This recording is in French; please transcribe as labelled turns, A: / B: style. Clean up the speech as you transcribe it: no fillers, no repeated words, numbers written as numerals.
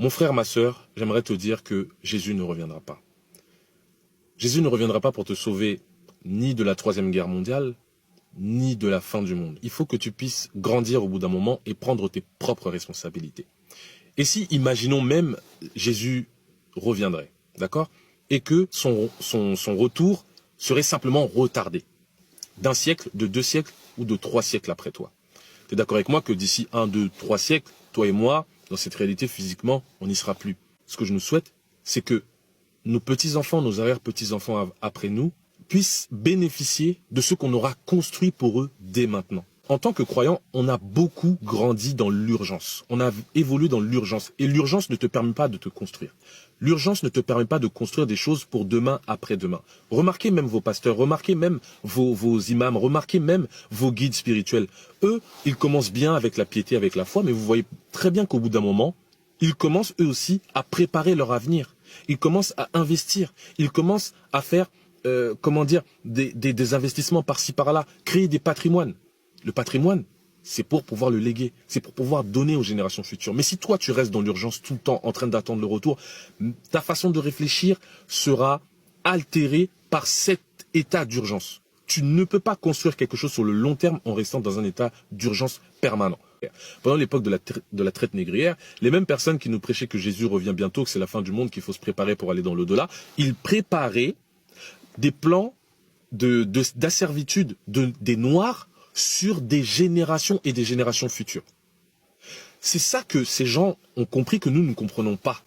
A: Mon frère, ma sœur, j'aimerais te dire que Jésus ne reviendra pas. Jésus ne reviendra pas pour te sauver ni de la Troisième Guerre mondiale, ni de la fin du monde. Il faut que tu puisses grandir au bout d'un moment et prendre tes propres responsabilités. Et si, imaginons même, Jésus reviendrait, d'accord? Et que son retour serait simplement retardé. D'un siècle, de 2 siècles ou de 3 siècles après toi. Tu es d'accord avec moi que d'ici 1, 2, 3 siècles, toi et moi, dans cette réalité physiquement, on n'y sera plus. Ce que je nous souhaite, c'est que nos petits-enfants, nos arrière-petits-enfants après nous, puissent bénéficier de ce qu'on aura construit pour eux dès maintenant. En tant que croyant, on a beaucoup grandi dans l'urgence. On a évolué dans l'urgence. Et l'urgence ne te permet pas de te construire. L'urgence ne te permet pas de construire des choses pour demain, après-demain. Remarquez même vos pasteurs, remarquez même vos imams, remarquez même vos guides spirituels. Eux, ils commencent bien avec la piété, avec la foi, mais vous voyez très bien qu'au bout d'un moment, ils commencent eux aussi à préparer leur avenir. Ils commencent à investir. Ils commencent à faire, des investissements par-ci, par-là, créer des patrimoines. Le patrimoine, c'est pour pouvoir le léguer, c'est pour pouvoir donner aux générations futures. Mais si toi, tu restes dans l'urgence tout le temps en train d'attendre le retour, ta façon de réfléchir sera altérée par cet état d'urgence. Tu ne peux pas construire quelque chose sur le long terme en restant dans un état d'urgence permanent. Pendant l'époque de la traite négrière, les mêmes personnes qui nous prêchaient que Jésus revient bientôt, que c'est la fin du monde, qu'il faut se préparer pour aller dans l'au-delà, ils préparaient des plans d'asservitude des Noirs sur des générations et des générations futures. C'est ça que ces gens ont compris que nous ne comprenons pas.